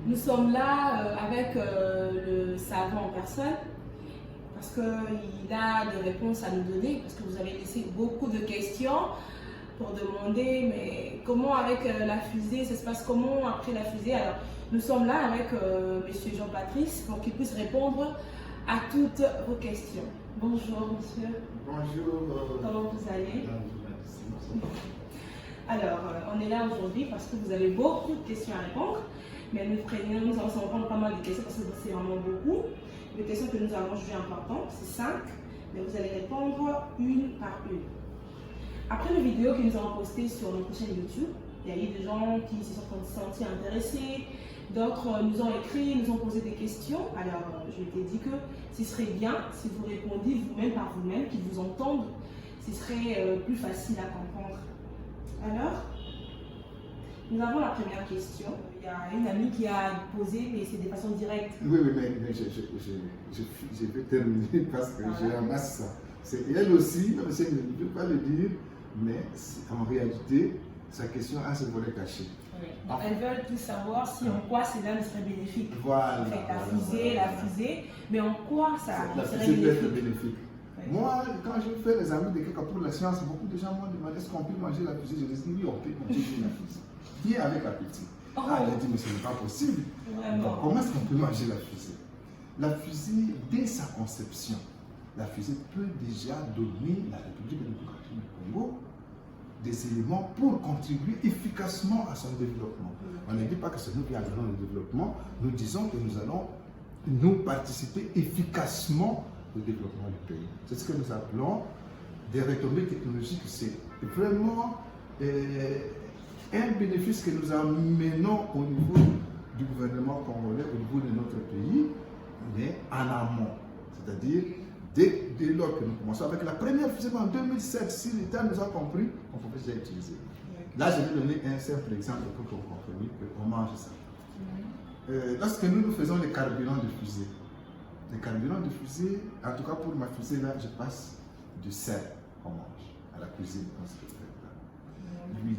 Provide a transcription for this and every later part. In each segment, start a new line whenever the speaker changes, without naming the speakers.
Nous sommes là avec le savant en personne parce qu'il a des réponses à nous donner, parce que vous avez laissé beaucoup de questions pour demander mais comment avec la fusée, ça se passe comment après la fusée. Alors nous sommes là avec monsieur Jean-Patrice pour qu'il puisse répondre à toutes vos questions. Bonjour monsieur.
Bonjour.
Comment vous allez? Alors on est là aujourd'hui parce que vous avez beaucoup de questions à répondre, mais nous allons prendre pas mal de questions parce que c'est vraiment beaucoup. Les questions que nous avons jugées importantes, c'est 5, mais vous allez répondre une par une. Après les vidéos que nous avons postées sur notre chaîne YouTube, il y a eu des gens qui se sont sentis intéressés, d'autres nous ont écrit, nous ont posé des questions. Alors je t'ai dit que ce serait bien si vous répondiez vous-même par vous-même, qu'ils vous entendent, ce serait plus facile à comprendre. Alors, nous avons la première question. Il y a une amie qui a posé, mais c'est de façon directe.
Oui, mais je vais terminer parce que j'ai ramassé ça. C'est elle aussi, même si elle ne veut pas le dire, mais en réalité, sa question a ce volet caché.
Oui. Donc, elles veulent tout savoir si en quoi cela ne serait bénéfique.
Voilà.
En fait, la fusée, mais en quoi ça serait
fusée peut être
bénéfique.
bénéfique. Oui. Moi, quand je fais les amis de quelqu'un pour la science, beaucoup de gens m'ont demandé est-ce qu'on peut manger la fusée. Je dis oui, on peut manger la fusée. Qui est avec l'appétit?
Oh.
Ah, elle a dit mais ce n'est pas possible. Donc, comment est-ce qu'on peut manger la fusée? La fusée, dès sa conception, la fusée peut déjà donner à la République démocratique du Congo des éléments pour contribuer efficacement à son développement. On ne dit pas que c'est nous qui allons le développement, nous disons que nous allons nous participer efficacement au développement du pays. C'est ce que nous appelons des retombées technologiques. C'est vraiment un bénéfice que nous amenons au niveau du gouvernement congolais, au niveau de notre pays, mais en amont. C'est-à-dire, dès lors que nous commençons avec la première fusée en 2007, si l'État nous a compris, on pouvait déjà utiliser. Là, je vais donner un simple exemple pour que vous compreniez qu'on mange ça. Lorsque nous faisons les carburants de fusée, les carburants de fusée, en tout cas pour ma fusée là, je passe du sel qu'on mange à la cuisine.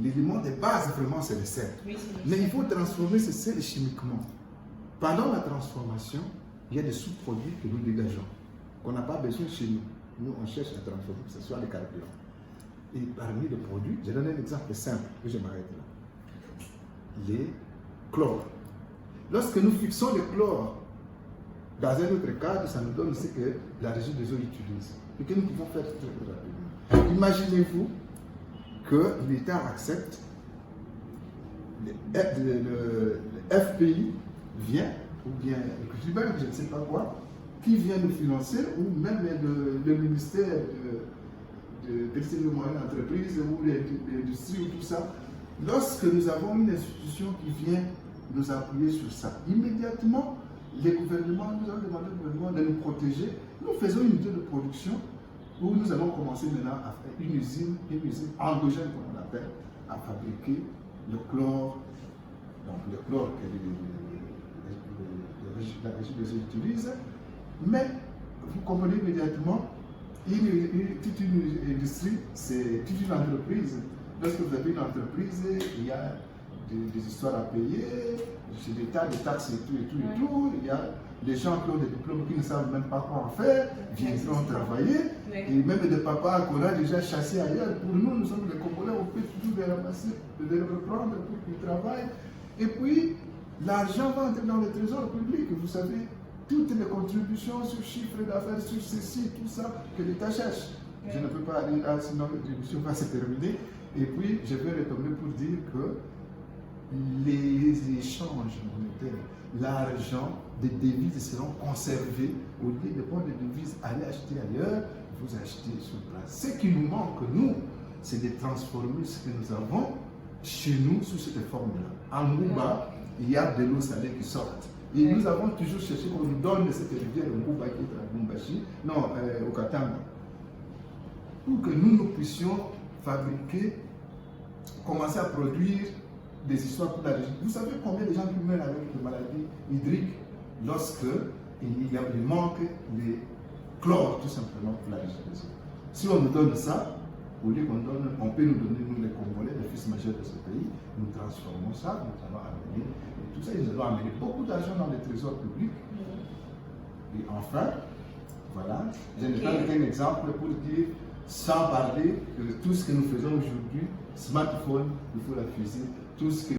L'élément de base, vraiment, c'est le sel. Oui, mais il faut transformer ce sel chimiquement. Pendant la transformation, il y a des sous-produits que nous dégageons, qu'on n'a pas besoin chez nous. Nous, on cherche à transformer, que ce soit les carburants. Et parmi les produits, je donne un exemple simple, que je m'arrête là. Les chlores. Lorsque nous fixons le chlore dans un autre cadre, ça nous donne aussi que la régie des eaux utilise. Et que nous pouvons faire très rapidement. Imaginez-vous que l'État accepte, le FPI vient, ou bien je ne sais pas quoi, qui vient nous financer, ou même le ministère de Textile et Moyennes Entreprises, ou l'industrie, ou tout ça. Lorsque nous avons une institution qui vient nous appuyer sur ça, immédiatement, les gouvernements, nous avons demandé au gouvernement de nous protéger. Nous faisons une unité de production où nous allons commencer maintenant à faire une usine endogène, comme on appelle, à fabriquer le chlore, donc le chlore que la régie des eaux utilise. Mais vous comprenez immédiatement, toute une industrie, c'est toute une entreprise. Lorsque vous avez une entreprise, il y a des histoires à payer, c'est des tas de taxes et tout. Il y a des gens qui ont des diplômes qui ne savent même pas quoi en faire, viendront travailler. Et même des papas qu'on a déjà chassés ailleurs. Pour nous, nous sommes les Congolais, on peut toujours les ramasser, les reprendre pour qu'ils travaillent. Et puis, l'argent va entrer dans le trésor public. Vous savez, toutes les contributions sur chiffre d'affaires, sur ceci, tout ça, que l'État cherche. Je ne peux pas aller là, sinon l'émission va se terminer. Et puis, je vais retomber pour dire que les échanges monétaires, l'argent des devises seront conservés. Au lieu de prendre des devises, aller acheter ailleurs, vous achetez sur place. Ce qui nous manque, nous, c'est de transformer ce que nous avons chez nous sous cette forme-là. En Ngouba, il y a de l'eau salée qui sort. Et nous avons toujours cherché qu'on nous donne cette rivière de Ngouba qui est à Lumbashi, non, au Katanga, pour que nous puissions fabriquer, commencer à produire des histoires pour la région. Vous savez combien de gens qui meurent avec des maladies hydriques lorsque il manque de chlore, tout simplement, pour la région des eaux. Si on nous donne ça, au lieu qu'on donne, on peut nous donner, nous les Congolais, les fils majeurs de ce pays, nous transformons ça, nous allons amener tout ça, ils nous ont amené beaucoup d'argent dans les trésors publics. Et enfin, voilà, je ne donne qu'un exemple pour dire, sans parler de tout ce que nous faisons aujourd'hui, smartphone, il faut la fusil, tout ce que